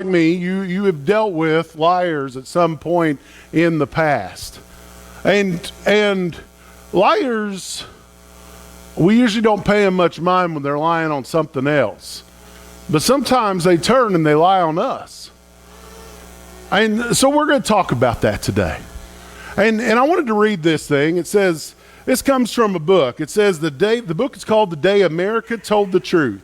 me, you have dealt with liars at some point in the past. And liars, we usually don't pay them much mind when they're lying on something else. But sometimes they turn and they lie on us. And so we're going to talk about that today. And I wanted to read this thing. It says, this comes from a book. It says the book is called The Day America Told the Truth.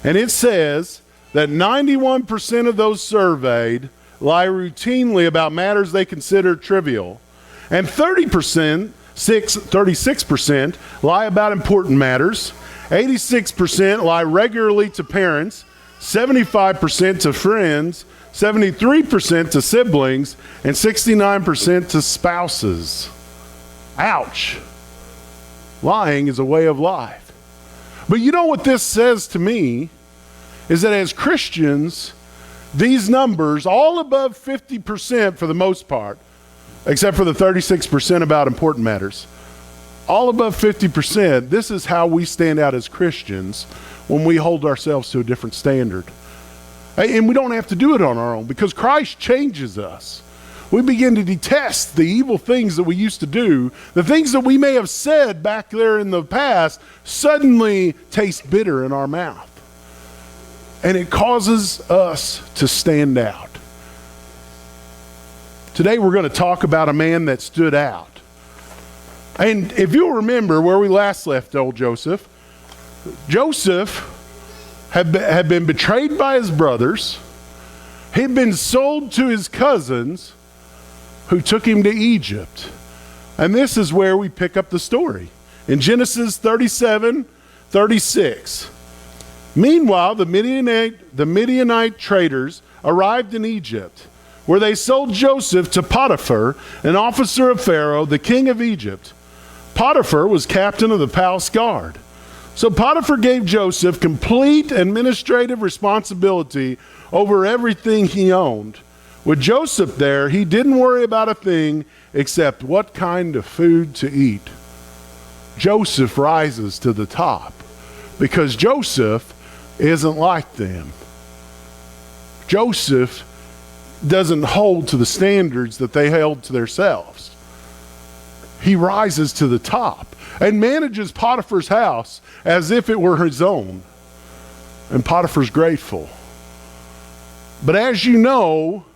And it says that 91% of those surveyed lie routinely about matters they consider trivial. And 36% lie about important matters. 86% lie regularly to parents. 75% to friends. 73% to siblings. And 69% to spouses. Ouch. Lying is a way of life. But you know what this says to me? Is that as Christians, these numbers, all above 50% for the most part, except for the 36% about important matters, all above 50%, this is how we stand out as Christians when we hold ourselves to a different standard. And we don't have to do it on our own because Christ changes us. We begin to detest the evil things that we used to do. The things that we may have said back there in the past suddenly taste bitter in our mouth. And it causes us to stand out. Today we're going to talk about a man that stood out. And if you'll remember where we last left old Joseph, Joseph had been betrayed by his brothers. He'd been sold to his cousins who took him to Egypt. And this is where we pick up the story. In Genesis 37:36. Meanwhile, the Midianite traders arrived in Egypt, where they sold Joseph to Potiphar, an officer of Pharaoh, the king of Egypt. Potiphar was captain of the palace guard. So Potiphar gave Joseph complete administrative responsibility over everything he owned. With Joseph there, he didn't worry about a thing except what kind of food to eat. Joseph rises to the top because Joseph isn't like them. Joseph doesn't hold to the standards that they held to themselves. He rises to the top and manages Potiphar's house as if it were his own. And Potiphar's grateful. But as you know,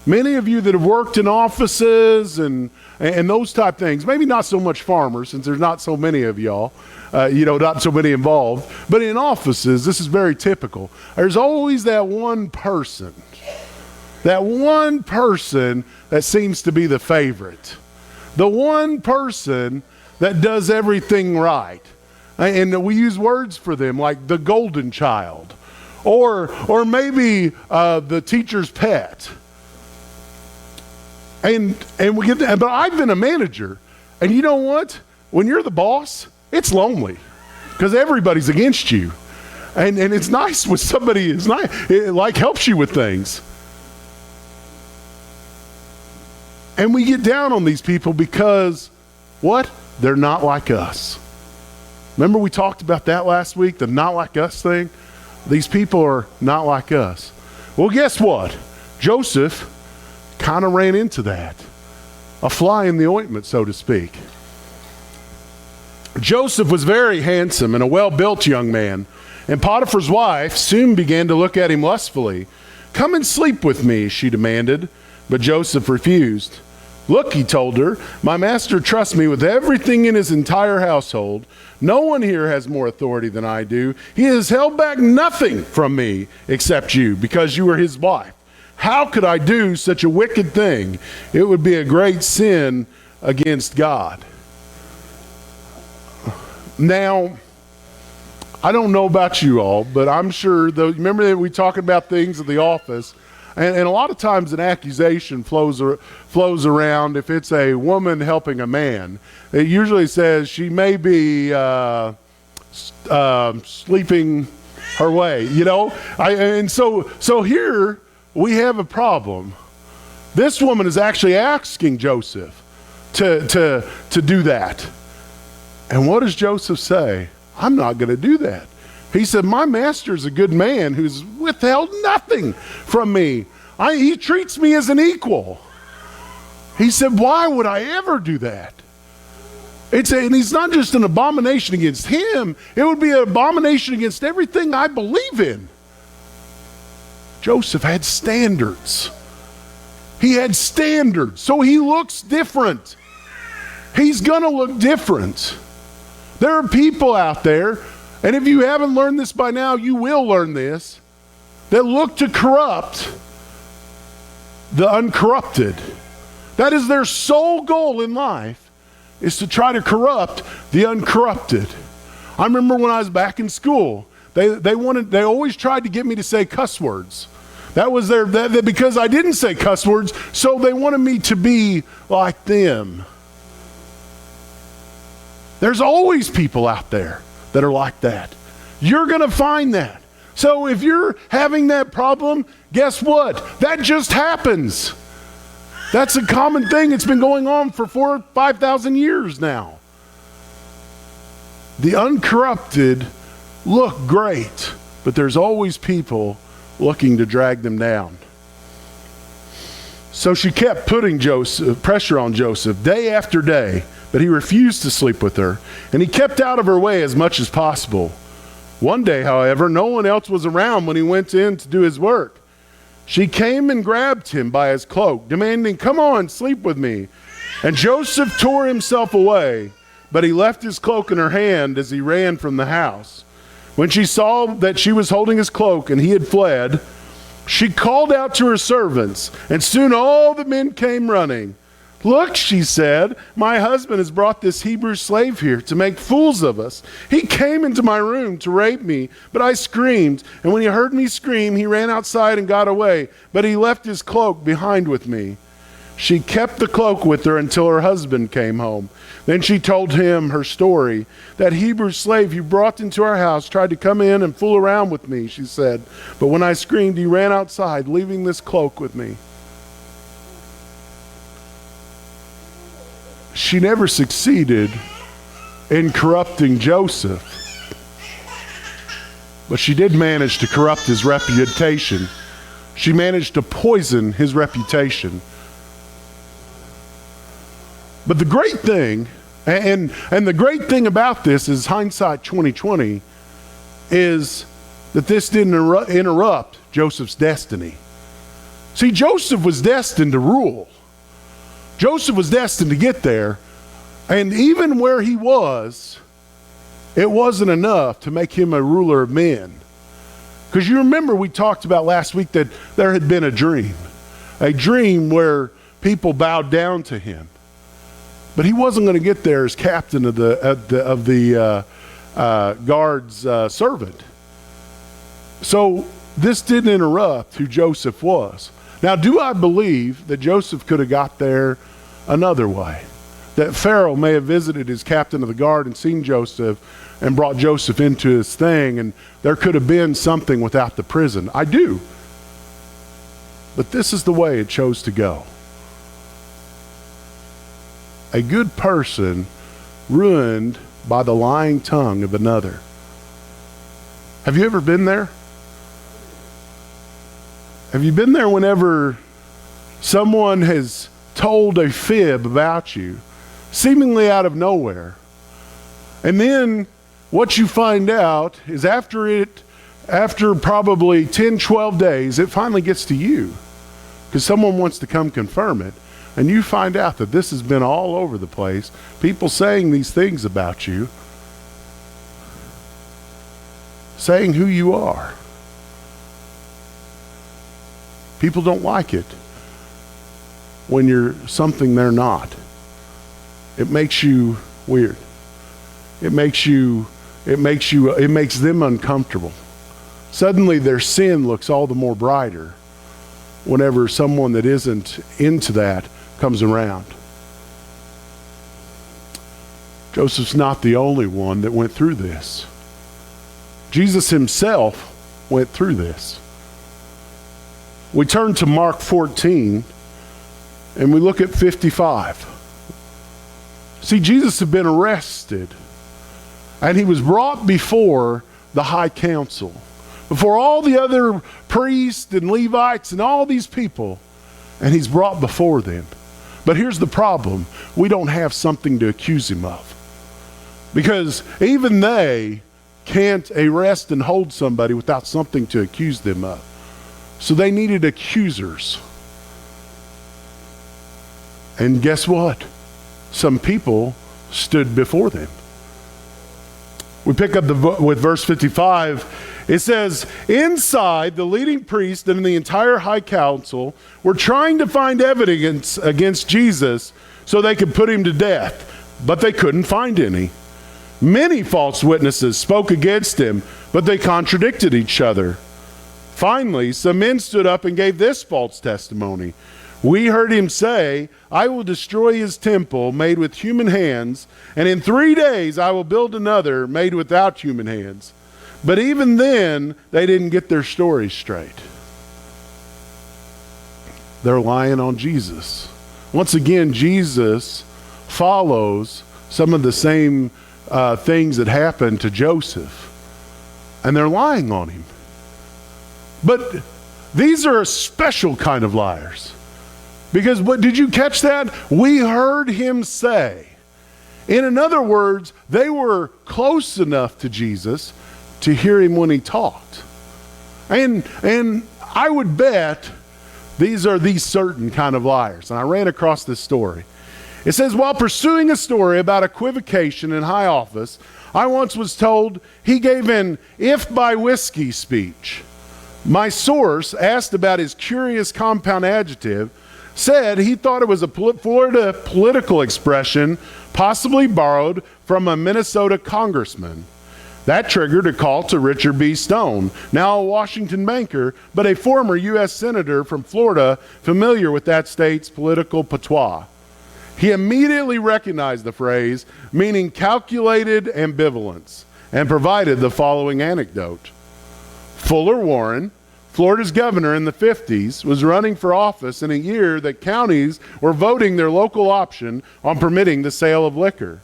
many of you that have worked in offices and those type things, maybe not so much farmers since there's not so many of y'all, not so many involved, but in offices, this is very typical. There's always that one person that seems to be the favorite. The one person that does everything right. And we use words for them like the golden child or maybe the teacher's pet. And we get that, but I've been a manager, and you know what? When you're the boss, it's lonely because everybody's against you, and it's nice when somebody is nice, it like helps you with things. And we get down on these people because what? They're not like us. Remember we talked about that last week, the not like us thing? These people are not like us. Well, guess what? Joseph kind of ran into that. A fly in the ointment, so to speak. Joseph was very handsome and a well-built young man, and Potiphar's wife soon began to look at him lustfully. "Come and sleep with me," she demanded, but Joseph refused. "Look," he told her, "my master trusts me with everything in his entire household. No one here has more authority than I do. He has held back nothing from me except you, because you are his wife. How could I do such a wicked thing? It would be a great sin against God." Now, I don't know about you all, but I'm sure, remember that we talking about things at the office, and a lot of times an accusation flows around if it's a woman helping a man. It usually says she may be sleeping her way, so here, we have a problem. This woman is actually asking Joseph to do that. And what does Joseph say? I'm not going to do that. He said, my master is a good man who's withheld nothing from me. He treats me as an equal. He said, why would I ever do that? And he's not just an abomination against him. It would be an abomination against everything I believe in. Joseph had standards. He had standards, so he looks different. He's going to look different. There are people out there, and if you haven't learned this by now, you will learn this, that look to corrupt the uncorrupted. That is their sole goal in life, is to try to corrupt the uncorrupted. I remember when I was back in school, they always tried to get me to say cuss words. That was because I didn't say cuss words, so they wanted me to be like them. There's always people out there that are like that. You're going to find that. So if you're having that problem, guess what? That just happens. That's a common thing. It's been going on for 4,000 or 5,000 years now. The uncorrupted look great, but there's always people looking to drag them down. So she kept putting pressure on Joseph day after day, but he refused to sleep with her, and he kept out of her way as much as possible. One day, however, no one else was around when he went in to do his work. She came and grabbed him by his cloak, demanding, "Come on, sleep with me." And Joseph tore himself away, but he left his cloak in her hand as he ran from the house. When she saw that she was holding his cloak and he had fled, she called out to her servants, and soon all the men came running. "Look," she said, "my husband has brought this Hebrew slave here to make fools of us. He came into my room to rape me, but I screamed. And when he heard me scream, he ran outside and got away, but he left his cloak behind with me." She kept the cloak with her until her husband came home. Then she told him her story. "That Hebrew slave you brought into our house tried to come in and fool around with me," she said. "But when I screamed, he ran outside, leaving this cloak with me." She never succeeded in corrupting Joseph, but she did manage to corrupt his reputation. She managed to poison his reputation. But the great thing, and the great thing about this is hindsight 2020, is that this didn't interrupt Joseph's destiny. See, Joseph was destined to rule. Joseph was destined to get there, and even where he was, it wasn't enough to make him a ruler of men. Because you remember we talked about last week that there had been a dream where people bowed down to him. But he wasn't going to get there as captain of the guard's servant. So this didn't interrupt who Joseph was. Now, do I believe that Joseph could have got there another way? That Pharaoh may have visited his captain of the guard and seen Joseph and brought Joseph into his thing, and there could have been something without the prison. I do. But this is the way it chose to go. A good person ruined by the lying tongue of another. Have you ever been there? Have you been there whenever someone has told a fib about you, seemingly out of nowhere, and then what you find out is after probably 10, 12 days, it finally gets to you because someone wants to come confirm it, and you find out that this has been all over the place, people saying these things about you, saying who you are. People don't like it when you're something they're not. It makes you weird. It makes them uncomfortable. Suddenly their sin looks all the more brighter whenever someone that isn't into that comes around. Joseph's not the only one that went through this. Jesus himself went through this. We turn to Mark 14 and we look at 55. See, Jesus had been arrested and he was brought before the high council, before all the other priests and Levites and all these people, and he's brought before them. But here's the problem. We don't have something to accuse him of. Because even they can't arrest and hold somebody without something to accuse them of. So they needed accusers. And guess what? Some people stood before them. We pick up with verse 55. It says, inside, the leading priest and the entire high council were trying to find evidence against Jesus so they could put him to death, but they couldn't find any. Many false witnesses spoke against him, but they contradicted each other. Finally, some men stood up and gave this false testimony. We heard him say, I will destroy his temple made with human hands, and in 3 days I will build another made without human hands. But even then, they didn't get their story straight. They're lying on Jesus. Once again, Jesus follows some of the same things that happened to Joseph, and they're lying on him. But these are a special kind of liars. Because what did you catch that? We heard him say. In other words, they were close enough to Jesus to hear him when he talked. And I would bet these are these certain kind of liars. And I ran across this story. It says, while pursuing a story about equivocation in high office, I once was told he gave an if by whiskey speech. My source, asked about his curious compound adjective, said he thought it was a Florida political expression, possibly borrowed from a Minnesota congressman. That triggered a call to Richard B. Stone, now a Washington banker, but a former U.S. senator from Florida, familiar with that state's political patois. He immediately recognized the phrase, meaning calculated ambivalence, and provided the following anecdote. Fuller Warren, Florida's governor in the 50s, was running for office in a year that counties were voting their local option on permitting the sale of liquor.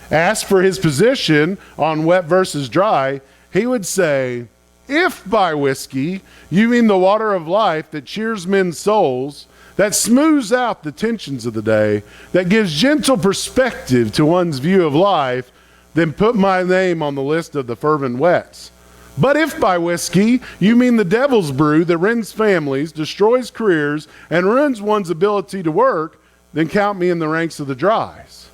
Asked for his position on wet versus dry, he would say, if by whiskey you mean the water of life that cheers men's souls, that smooths out the tensions of the day, that gives gentle perspective to one's view of life, then put my name on the list of the fervent wets. But if by whiskey you mean the devil's brew that rends families, destroys careers, and ruins one's ability to work, then count me in the ranks of the dries.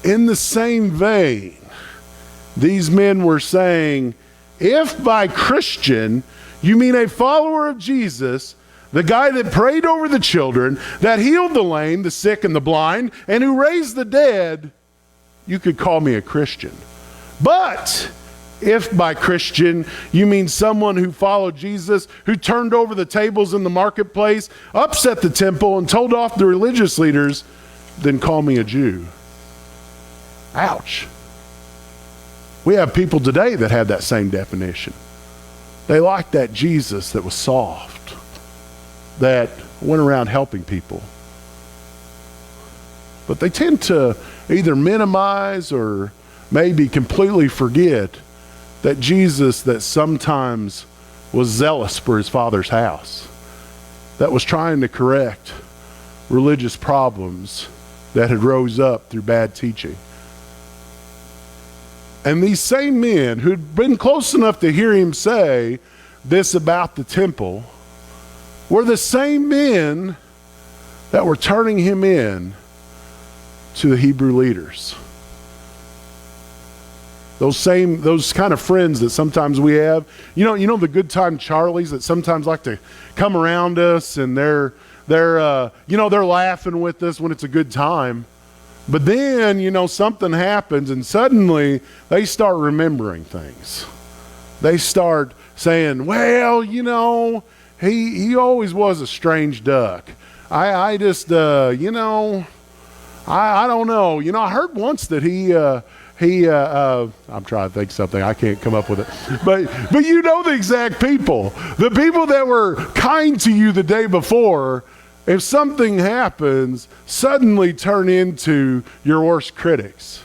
In the same vein, these men were saying, if by Christian you mean a follower of Jesus, the guy that prayed over the children, that healed the lame, the sick, and the blind, and who raised the dead, you could call me a Christian. But if by Christian you mean someone who followed Jesus, who turned over the tables in the marketplace, upset the temple, and told off the religious leaders, then call me a Jew. Ouch. We have people today that have that same definition. They like that Jesus that was soft, that went around helping people. But they tend to either minimize or maybe completely forget that Jesus that sometimes was zealous for his Father's house, that was trying to correct religious problems that had rose up through bad teaching. And these same men who'd been close enough to hear him say this about the temple were the same men that were turning him in to the Hebrew leaders. Those kind of friends that sometimes we have. You know the good time Charlies that sometimes like to come around us and they're laughing with us when it's a good time. But then, something happens and suddenly they start remembering things. They start saying, well, he always was a strange duck. I just, I don't know. I heard once that I'm trying to think something. I can't come up with it. But the exact people. The people that were kind to you the day before, if something happens, suddenly turn into your worst critics.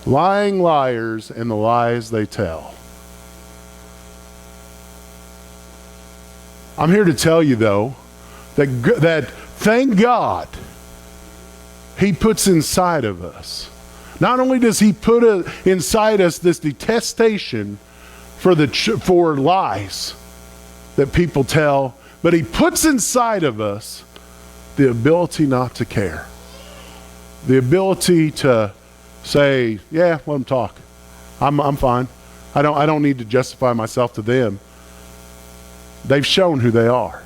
Lying liars and the lies they tell. I'm here to tell you, though, that thank God he puts inside of us. Not only does he put inside us this detestation for lies that people tell, but he puts inside of us the ability not to care. The ability to say, yeah, let them talk. I'm fine. I don't need to justify myself to them. They've shown who they are.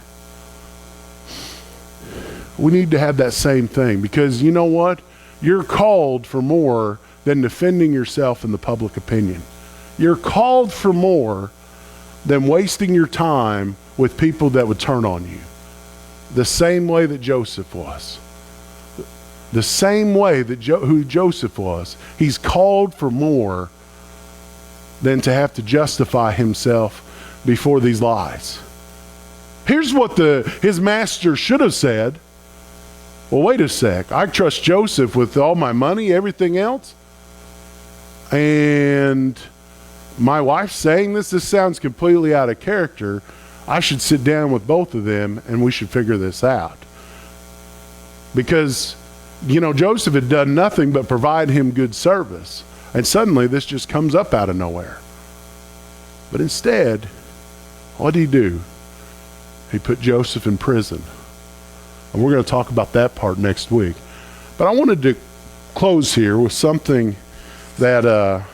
We need to have that same thing, because you know what? You're called for more than defending yourself in the public opinion. You're called for more than wasting your time with people that would turn on you. The same way that Joseph was. The same way that who Joseph was. He's called for more than to have to justify himself before these lies. Here's what his master should have said. Well, wait a sec. I trust Joseph with all my money, everything else. And my wife's saying this sounds completely out of character. I should sit down with both of them and we should figure this out. Because, Joseph had done nothing but provide him good service. And suddenly this just comes up out of nowhere. But instead, what did he do? He put Joseph in prison. And we're going to talk about that part next week. But I wanted to close here with something that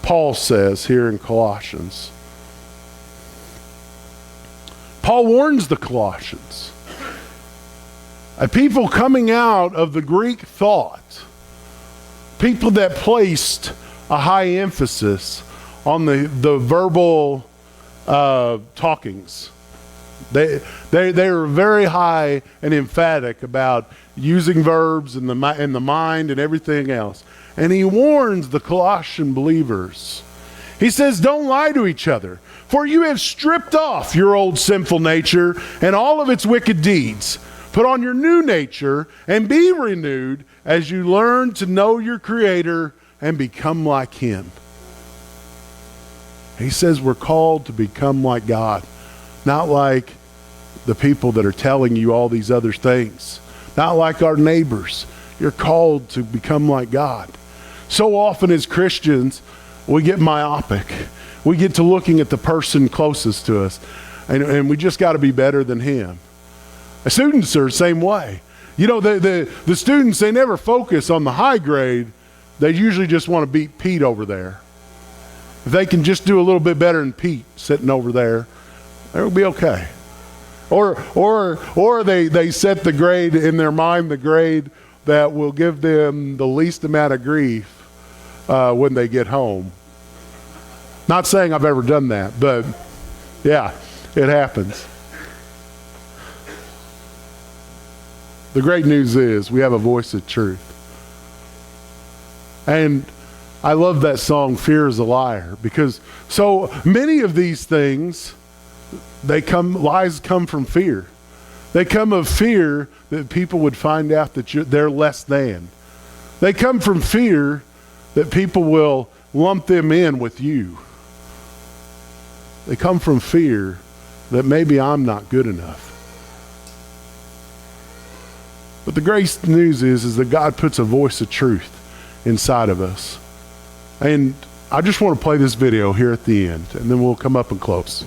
Paul says here in Colossians. Paul warns the Colossians, a people coming out of the Greek thought, people that placed a high emphasis on the verbal talkings. They were very high and emphatic about using verbs in the mind and everything else. And he warns the Colossian believers. He says, don't lie to each other, for you have stripped off your old sinful nature and all of its wicked deeds. Put on your new nature and be renewed as you learn to know your Creator and become like Him. He says we're called to become like God, not like the people that are telling you all these other things, not like our neighbors. You're called to become like God. So often as Christians, we get myopic. We get to looking at the person closest to us, and we just got to be better than him. Students are the same way. The students, they never focus on the high grade. They usually just want to beat Pete over there. If they can just do a little bit better than Pete sitting over there, they'll be okay. Or they set the grade in their mind, the grade that will give them the least amount of grief when they get home. Not saying I've ever done that, but yeah, it happens. The great news is we have a voice of truth. And I love that song, Fear is a Liar, because so many of these things, lies come from fear. They come of fear that people would find out that they're less than. They come from fear that people will lump them in with you. They come from fear that maybe I'm not good enough. But the great news is that God puts a voice of truth inside of us. And I just want to play this video here at the end, and then we'll come up and close.